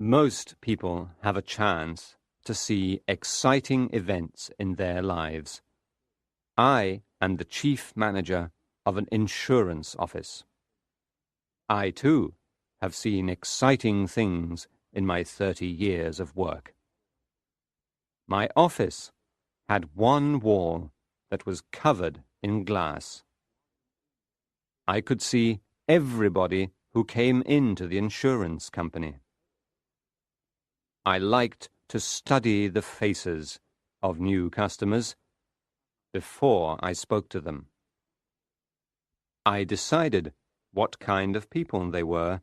Most people have a chance to see exciting events in their lives. I am the chief manager of an insurance office. I, too, have seen exciting things in my 30 years of work. My office had one wall that was covered in glass. I could see everybody who came into the insurance company. I liked to study the faces of new customers before I spoke to them. I decided what kind of people they were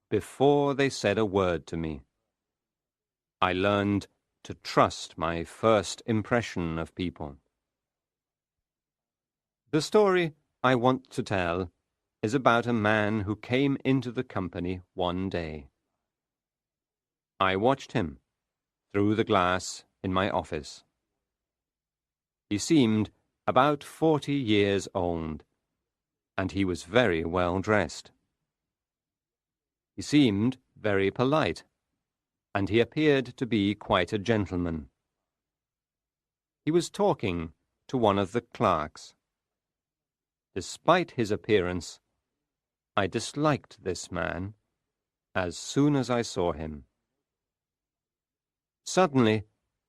before they said a word to me. I learned to trust my first impression of people. The story I want to tell is about a man who came into the company one day. I watched him through the glass in my office. He seemed about 40 years old, and he was very well dressed. He seemed very polite, and he appeared to be quite a gentleman. He was talking to one of the clerks. Despite his appearance, I disliked this man as soon as I saw him. Suddenly,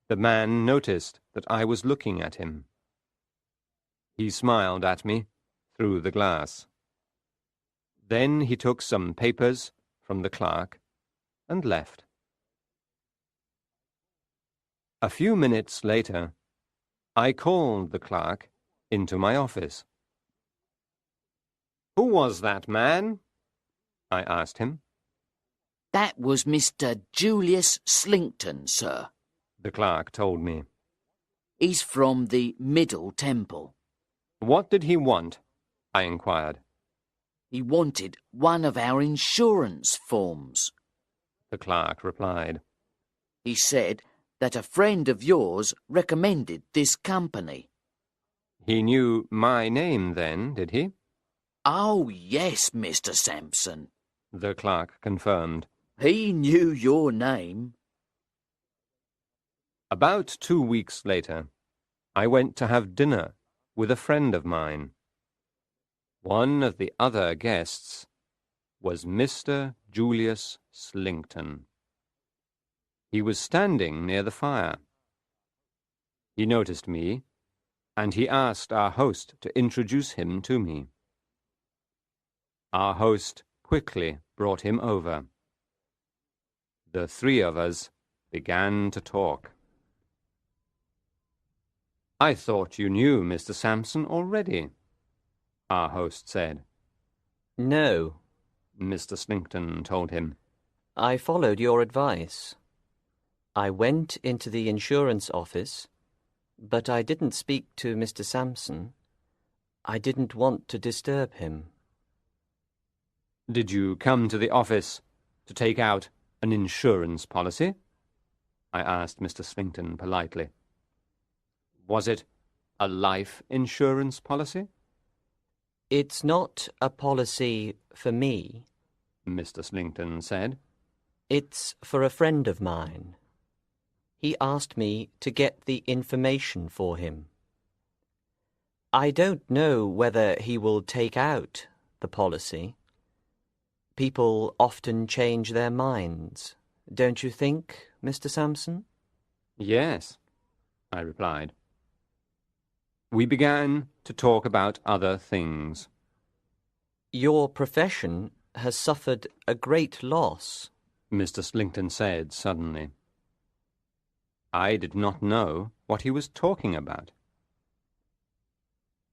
the man noticed that I was looking at him. He smiled at me through the glass. Then he took some papers from the clerk and left. A few minutes later, I called the clerk into my office. "Who was that man?" I asked him. "That was Mr. Julius Slinkton, sir," the clerk told me. "He's from the Middle Temple." "What did he want?" I inquired. "He wanted one of our insurance forms," the clerk replied. "He said that a friend of yours recommended this company." "He knew my name then, did he?" "Oh, yes, Mr. Sampson," the clerk confirmed. "He knew your name." About 2 weeks later, I went to have dinner with a friend of mine. One of the other guests was Mr. Julius Slinkton. He was standing near the fire. He noticed me, and he asked our host to introduce him to me. Our host quickly brought him over. The three of us began to talk. "I thought you knew Mr. Sampson already," our host said. "No," Mr. Slinkton told him. "I followed your advice. I went into the insurance office, but I didn't speak to Mr. Sampson. I didn't want to disturb him." "Did you come to the office to take out an insurance policy?" I asked Mr. Slinkton politely. "Was it a life insurance policy?" "It's not a policy for me," Mr. Slinkton said. "It's for a friend of mine. He asked me to get the information for him. I don't know whether he will take out the policy. People often change their minds, don't you think, Mr. Sampson?" "Yes," I replied. We began to talk about other things. "Your profession has suffered a great loss," Mr. Slinkton said suddenly. I did not know what he was talking about.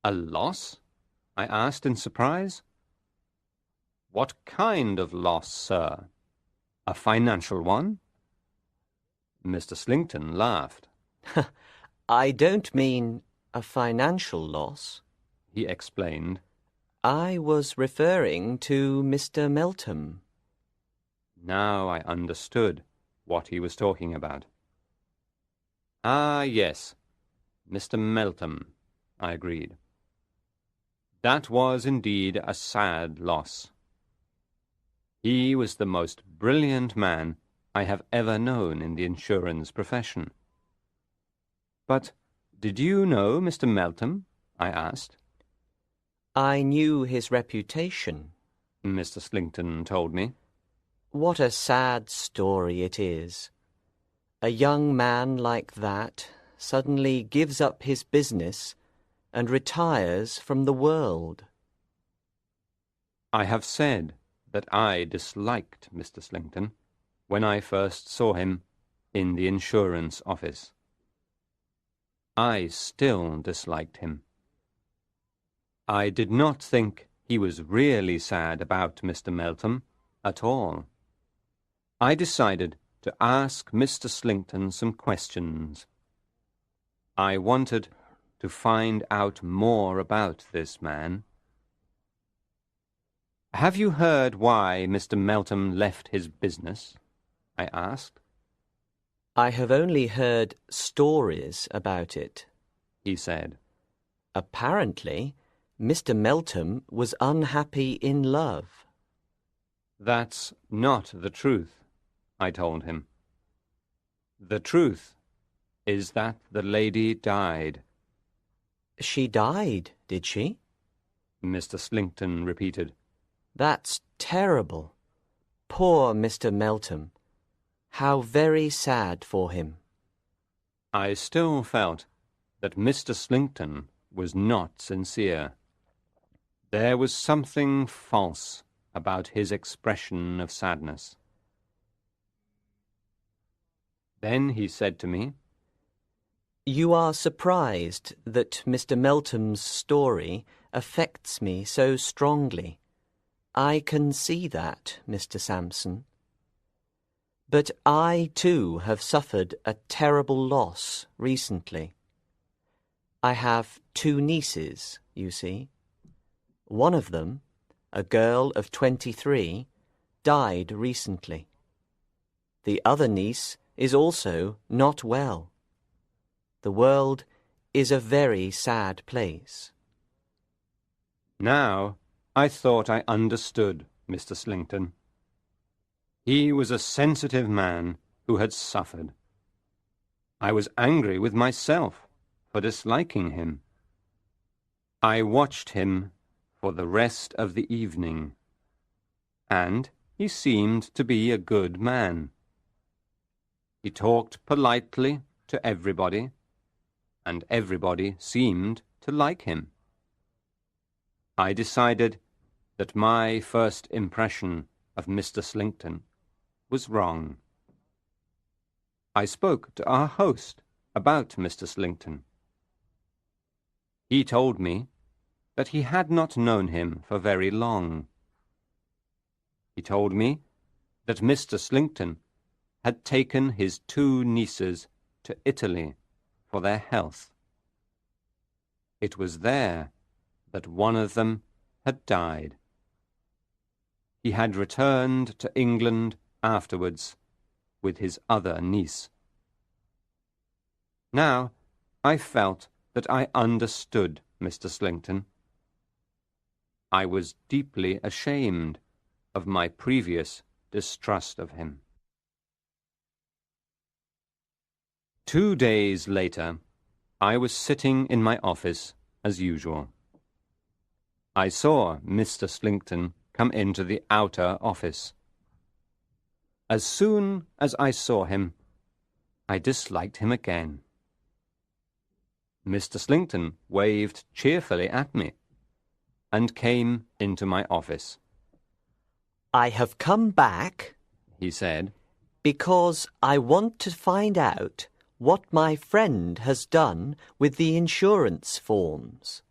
"A loss?" I asked in surprise. "What kind of loss, sir? A financial one?" Mr. Slinkton laughed. "I don't mean a financial loss," he explained. "I was referring to Mr. Meltham." Now I understood what he was talking about. "Ah, yes, Mr. Meltham," I agreed. That was indeed a sad loss. He was the most brilliant man I have ever known in the insurance profession. "But did you know Mr. Meltham?" I asked. I knew his reputation. Mr. Slinkton told me. What a sad story it is. A young man like that suddenly gives up his business and retires from the world. I have said that I disliked Mr. Slinkton when I first saw him in the insurance office. I still disliked him. I did not think he was really sad about Mr. Meltham at all. I decided to ask Mr. Slinkton some questions. I wanted to find out more about this man. "Have you heard why Mr. Meltham left his business?" I asked. I have only heard stories about it, He said. Apparently, Mr. Meltham was unhappy in love. "That's not the truth," I told him. "The truth is that the lady died." She died, did she? Mr. Slinkton repeated. That's terrible. Poor Mr. Meltham. How very sad for him. I still felt that Mr. Slinkton was not sincere. There was something false about his expression of sadness. Then he said to me, You are surprised that Mr. Meltham's story affects me so strongly. I can see that, Mr. Sampson. But I too have suffered a terrible loss recently. I have 2 nieces, you see. One of them, a girl of 23, died recently. The other niece is also not well. The world is a very sad place. Now I thought I understood Mr. Slinkton. He was a sensitive man who had suffered. I was angry with myself for disliking him. I watched him for the rest of the evening, and he seemed to be a good man. He talked politely to everybody, and everybody seemed to like him. I decided that my first impression of Mr. Slinkton was wrong. I spoke to our host about Mr. Slinkton. He told me that he had not known him for very long. He told me that Mr. Slinkton had taken his 2 nieces to Italy for their health. It was there that one of them had died. He had returned to England afterwards with his other niece. Now I felt that I understood Mr. Slinkton. I was deeply ashamed of my previous distrust of him. 2 days later, I was sitting in my office as usual. I saw Mr. Slinkton come into the outer office. As soon as I saw him, I disliked him again. Mr. Slinkton waved cheerfully at me and came into my office. I have come back, He said, because I want to find out what my friend has done with the insurance forms.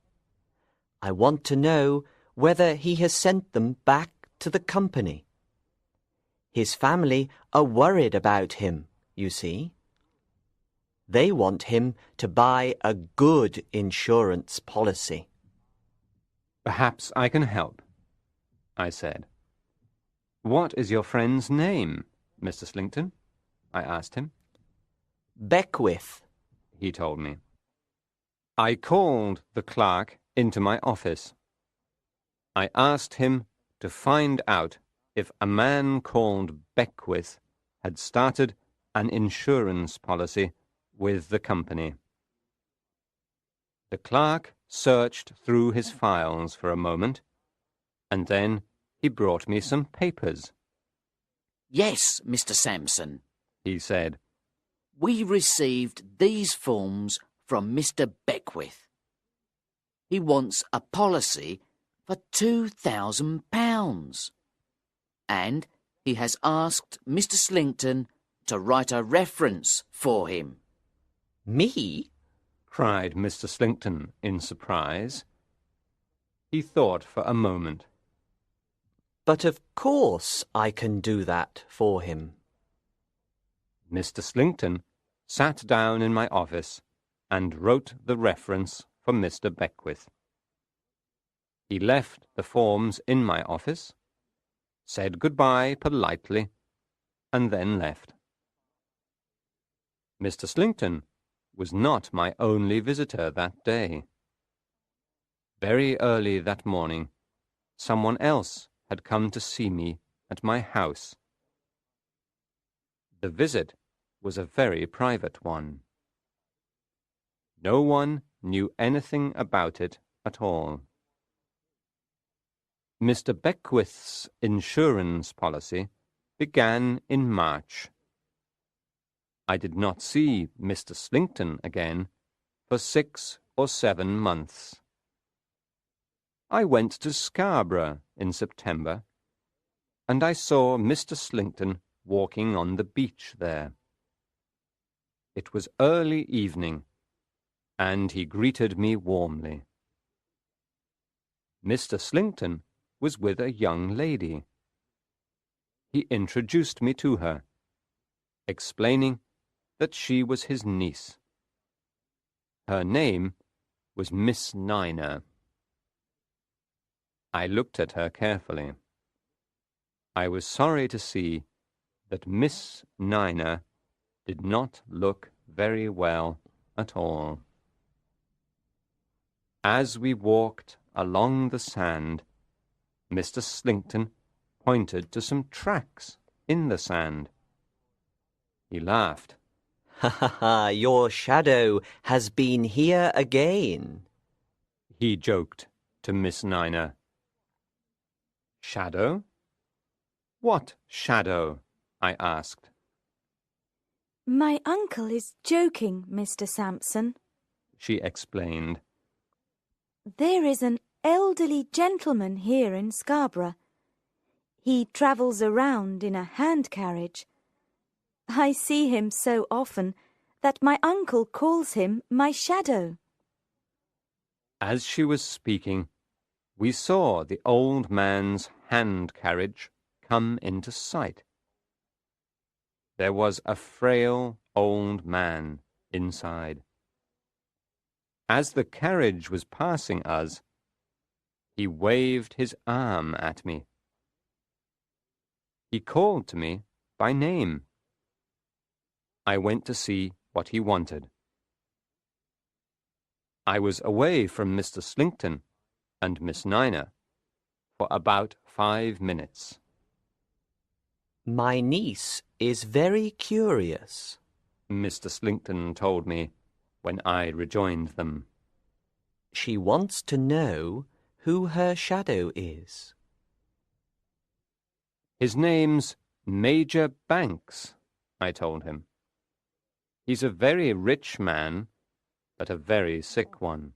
I want to know whether he has sent them back to the company. His family are worried about him, you see. They want him to buy a good insurance policy. "Perhaps I can help," I said. "What is your friend's name, Mr. Slinkton?" I asked him. Beckwith. He told me. I called the clerk into my office. I asked him to find out if a man called Beckwith had started an insurance policy with the company. The clerk searched through his files for a moment, and then he brought me some papers. Yes, Mr. Sampson, He said. we received these forms from Mr. Beckwith. He wants a policy for £2,000, and he has asked Mr. Slinkton to write a reference for him. Me? Cried Mr. Slinkton in surprise. He thought for a moment. But of course I can do that for him. Mr. Slinkton sat down in my office and wrote the reference for Mr. Beckwith. He left the forms in my office, said goodbye politely, and then left. Mr. Slinkton was not my only visitor that day. Very early that morning, someone else had come to see me at my house. The visit was a very private one. No one knew anything about it at all. Mr. Beckwith's insurance policy began in March. I did not see Mr. Slinkton again for 6 or 7 months. I went to Scarborough in September, and I saw Mr. Slinkton walking on the beach there. It was early evening, and he greeted me warmly. Mr. Slinkton was with a young lady. He introduced me to her, explaining that she was his niece. Her name was Miss Niner. I looked at her carefully. I was sorry to see that Miss Niner did not look very well at all. As we walked along the sand, Mr. Slinkton pointed to some tracks in the sand. He laughed. Ha ha ha, your shadow has been here again. He joked to Miss Niner. Shadow? What shadow? I asked. My uncle is joking, Mr. Sampson, She explained. There is an elderly gentleman here in Scarborough. He travels around in a hand carriage. I see him so often that my uncle calls him my shadow. As she was speaking, we saw the old man's hand carriage come into sight. There was a frail old man inside. As the carriage was passing us, he waved his arm at me. He called to me by name. I went to see what he wanted. I was away from Mr. Slinkton and Miss Niner for about 5 minutes. My niece is very curious, Mr. Slinkton told me when I rejoined them. She wants to know who her shadow is. His name's Major Banks, I told him. He's a very rich man, but a very sick one.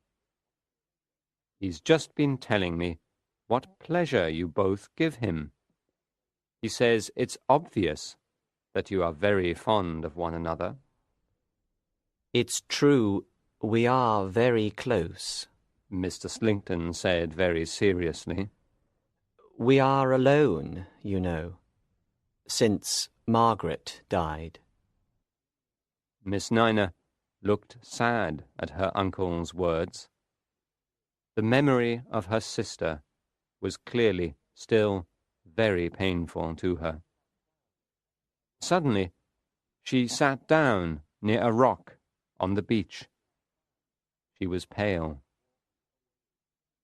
He's just been telling me what pleasure you both give him. He says it's obvious that you are very fond of one another. It's true, we are very close. Mr. Slinkton said very seriously. We are alone, you know, since Margaret died. Miss Niner looked sad at her uncle's words. The memory of her sister was clearly still very painful to her. Suddenly, she sat down near a rock on the beach. She was pale.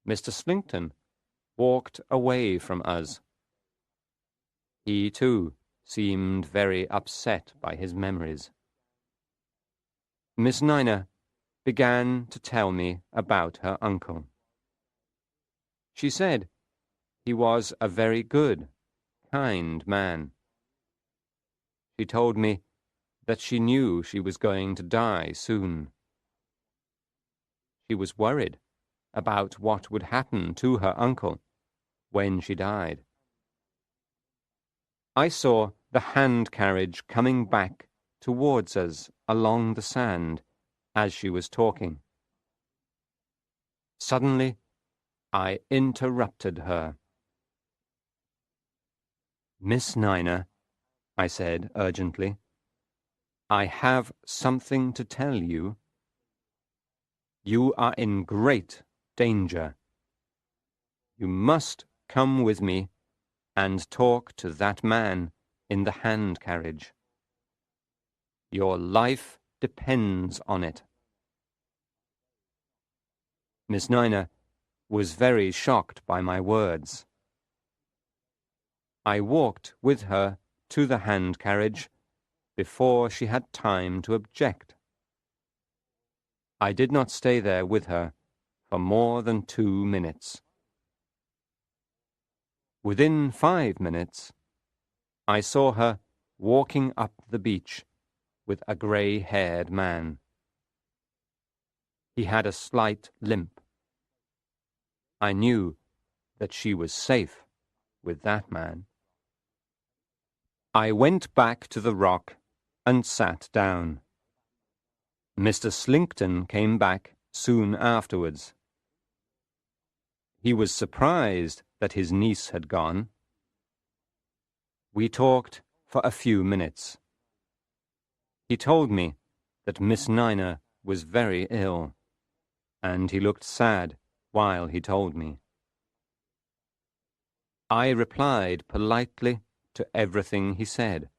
Mr. Slinkton walked away from us. He, too, seemed very upset by his memories. Miss Niner began to tell me about her uncle. She said he was a very good, kind man. She told me that she knew she was going to die soon. She was worried about what would happen to her uncle when she died. I saw the hand carriage coming back towards us along the sand as she was talking. Suddenly, I interrupted her. "Miss Niner," I said urgently, "I have something to tell you. You are in great danger. You must come with me and talk to that man in the hand carriage. Your life depends on it." Miss Niner was very shocked by my words. I walked with her to the hand carriage before she had time to object. I did not stay there with her for more than 2 minutes. Within 5 minutes, I saw her walking up the beach with a grey-haired man. He had a slight limp. I knew that she was safe with that man. I went back to the rock and sat down. Mr. Slinkton came back soon afterwards. He was surprised that his niece had gone. We talked for a few minutes. He told me that Miss Niner was very ill, and he looked sad while he told me. I replied politely to everything he said,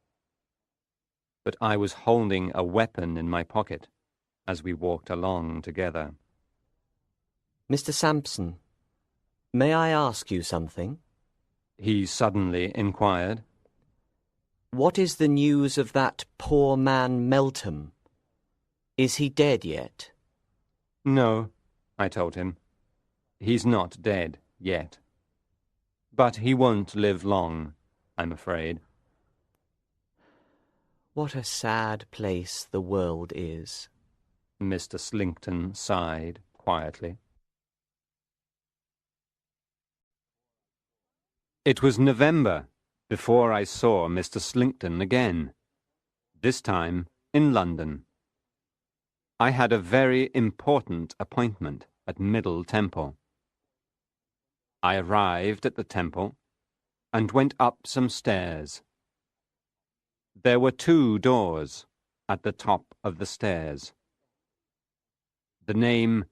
but I was holding a weapon in my pocket as we walked along together. "Mr. Sampson, may I ask you something?" He suddenly inquired. "What is the news of that poor man Meltham? Is he dead yet?" "No," I told him. "He's not dead yet. But he won't live long, I'm afraid." "What a sad place the world is," Mr. Slinkton sighed quietly. It was November before I saw Mr. Slinkton again, this time in London. I had a very important appointment at Middle Temple. I arrived at the temple and went up some stairs. There were 2 doors at the top of the stairs. The name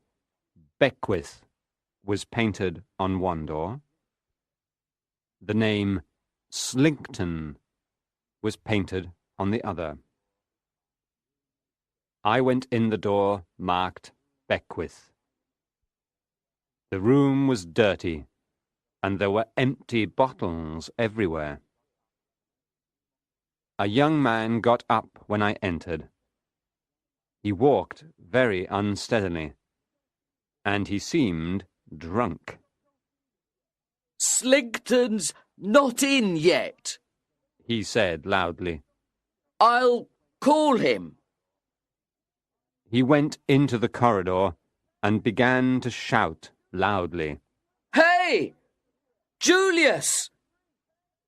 Beckwith was painted on one door. The name Slinkton was painted on the other. I went in the door marked Beckwith. The room was dirty, and there were empty bottles everywhere. A young man got up when I entered. He walked very unsteadily, and he seemed drunk. "Slinkton's not in yet," he said loudly. "I'll call him." He went into the corridor and began to shout loudly. "Hey, Julius!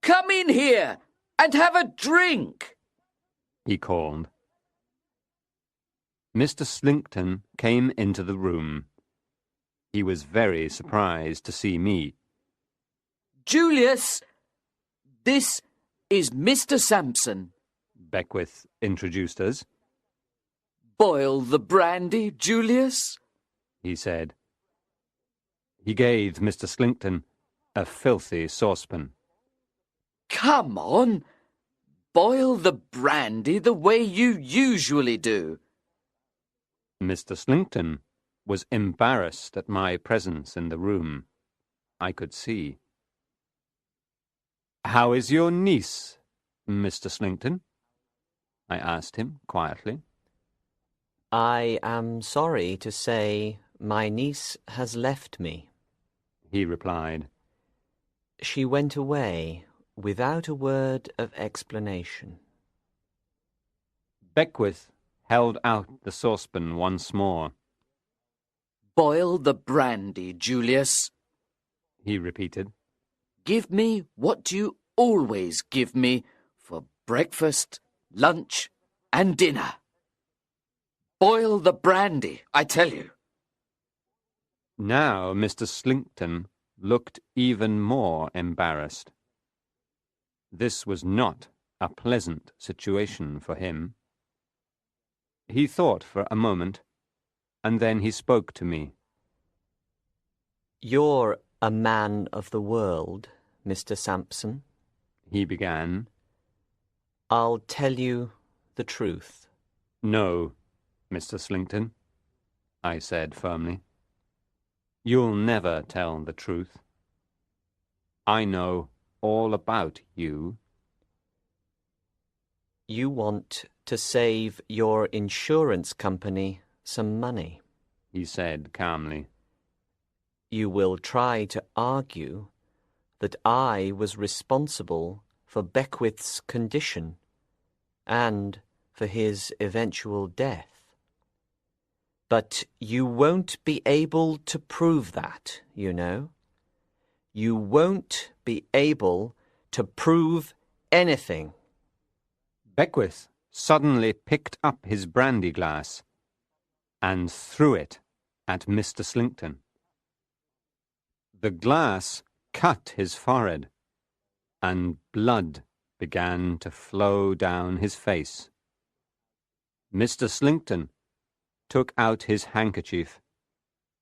Come in here and have a drink!" he called. Mr. Slinkton came into the room. He was very surprised to see me. "Julius, this is Mr. Sampson," Beckwith introduced us. "Boil the brandy, Julius," he said. He gave Mr. Slinkton a filthy saucepan. "Come on, boil the brandy the way you usually do." Mr. Slinkton was embarrassed at my presence in the room. I could see. "How is your niece?" Mr. Slinkton? I asked him quietly. I am sorry to say my niece has left me, He replied. She went away without a word of explanation. Beckwith held out the saucepan once more. Boil the brandy, Julius. He repeated. Give me what you always give me for breakfast, lunch, and dinner. Boil the brandy, I tell you. Now Mr. Slinkton looked even more embarrassed. This was not a pleasant situation for him. He thought for a moment, and then he spoke to me. You're a man of the world, Mr. Sampson, He began. I'll tell you the truth. No, Mr. Slinkton, I said firmly. You'll never tell the truth. I know all about you. You want to save your insurance company some money. He said calmly. You will try to argue that I was responsible for Beckwith's condition and for his eventual death. But you won't be able to prove that, you know. You won't be able to prove anything. Beckwith suddenly picked up his brandy glass and threw it at Mr. Slinkton. The glass cut his forehead, and blood began to flow down his face. Mr. Slinkton took out his handkerchief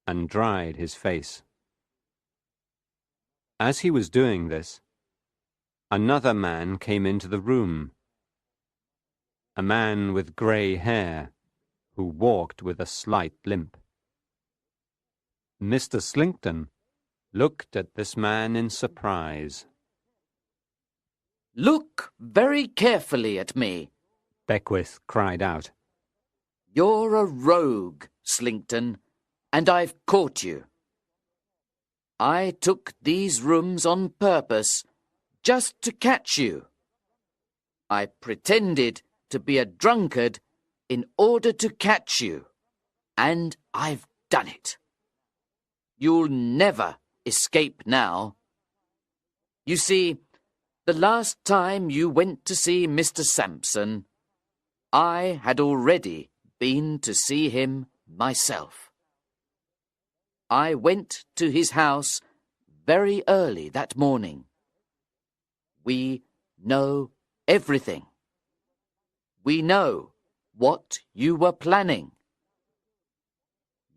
and dried his face. As he was doing this, another man came into the room. A man with grey hair, who walked with a slight limp. Mr. Slinkton looked at this man in surprise. Look very carefully at me. Beckwith cried out. You're a rogue, Slinkton, and I've caught you. I took these rooms on purpose just to catch you. I pretended to be a drunkard in order to catch you, and I've done it. You'll never escape now. You see, the last time you went to see Mr. Sampson, I had already been to see him myself. I went to his house very early that morning. We know everything. We know what you were planning.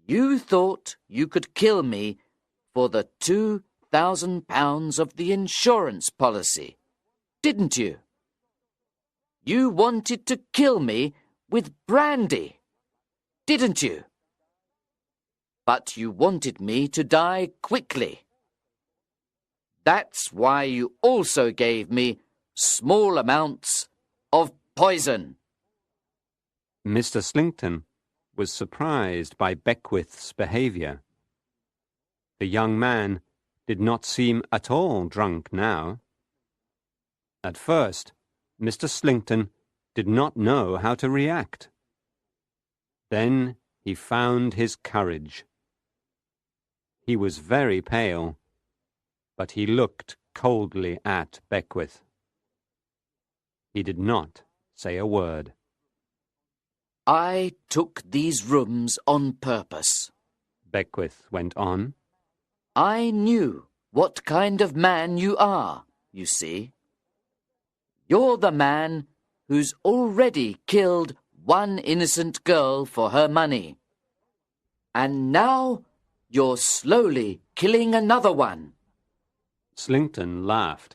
You thought you could kill me for the £2,000 of the insurance policy, didn't you? You wanted to kill me with brandy, didn't you? But you wanted me to die quickly. That's why you also gave me small amounts of poison. Mr. Slinkton was surprised by Beckwith's behaviour. The young man did not seem at all drunk now. At first, Mr. Slinkton did not know how to react. Then he found his courage. He was very pale, but he looked coldly at Beckwith. He did not say a word. I took these rooms on purpose, Beckwith went on. I knew what kind of man you are, you see. You're the man who's already killed one innocent girl for her money. And now you're slowly killing another one. Slinkton laughed.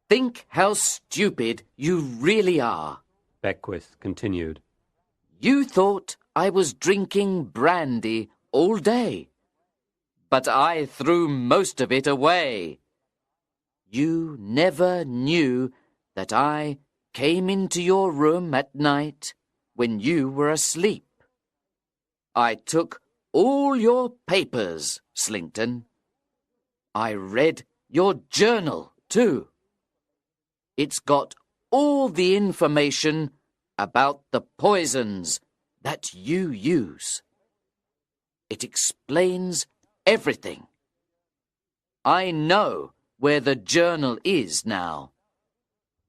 Think how stupid you really are. Beckwith continued. You thought I was drinking brandy all day, but I threw most of it away. You never knew that I came into your room at night when you were asleep. I took all your papers, Slinkton. I read your journal, too. It's got all the information about the poisons that you use. It explains everything. I know where the journal is now.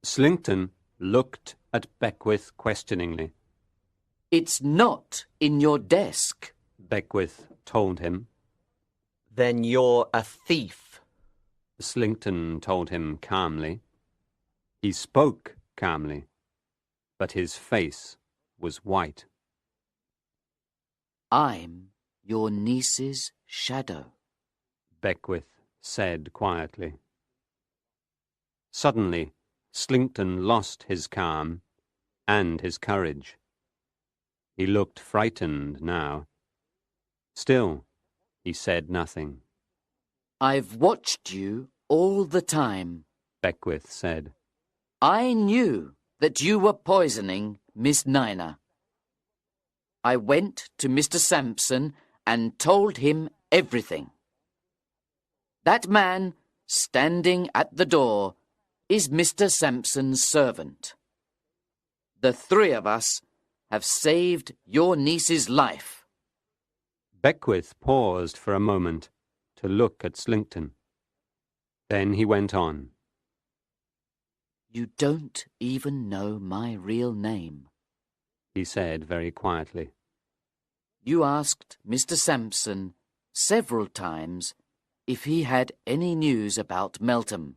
Slinkton looked at Beckwith questioningly. It's not in your desk, Beckwith told him. Then you're a thief. Slinkton told him calmly. He spoke calmly, but his face was white. I'm your niece's shadow, Beckwith said quietly. Suddenly, Slinkton lost his calm and his courage. He looked frightened now. Still, he said nothing. I've watched you all the time, Beckwith said. I knew that you were poisoning Miss Nina. I went to Mr. Sampson and told him everything. That man standing at the door is Mr. Sampson's servant. The three of us have saved your niece's life. Beckwith paused for a moment to look at Slinkton. Then he went on. You don't even know my real name, he said very quietly. You asked Mr. Sampson several times if he had any news about Meltham.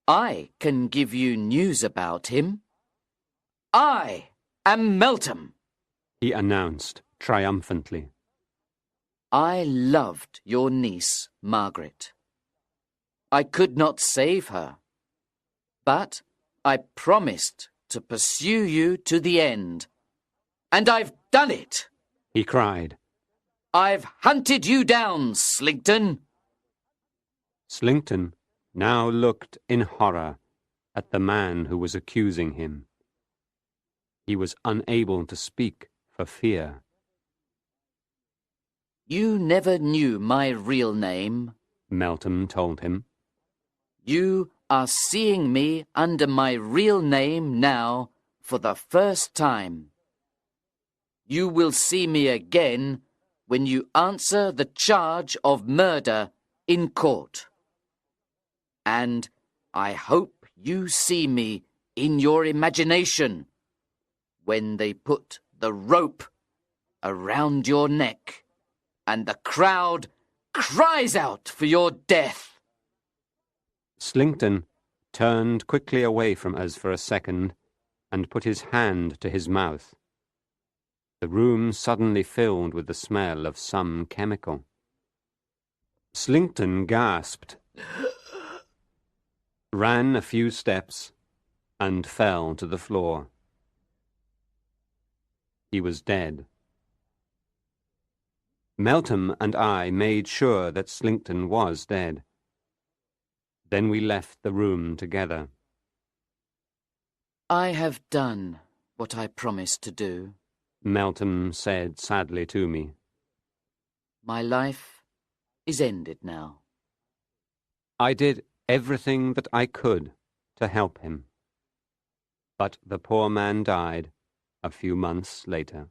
I can give you news about him. I am Meltham, he announced triumphantly. I loved your niece, Margaret. I could not save her, but I promised to pursue you to the end. And I've done it, he cried. I've hunted you down, Slinkton. Slinkton now looked in horror at the man who was accusing him. He was unable to speak for fear. You never knew my real name, Meltham told him. You are seeing me under my real name now for the first time. You will see me again when you answer the charge of murder in court. And I hope you see me in your imagination when they put the rope around your neck and the crowd cries out for your death. Slinkton turned quickly away from us for a second and put his hand to his mouth. The room suddenly filled with the smell of some chemical. Slinkton gasped, ran a few steps, and fell to the floor. He was dead. Meltham and I made sure that Slinkton was dead. Then we left the room together. I have done what I promised to do, Meltham said sadly to me. My life is ended now. I did everything that I could to help him. But the poor man died a few months later.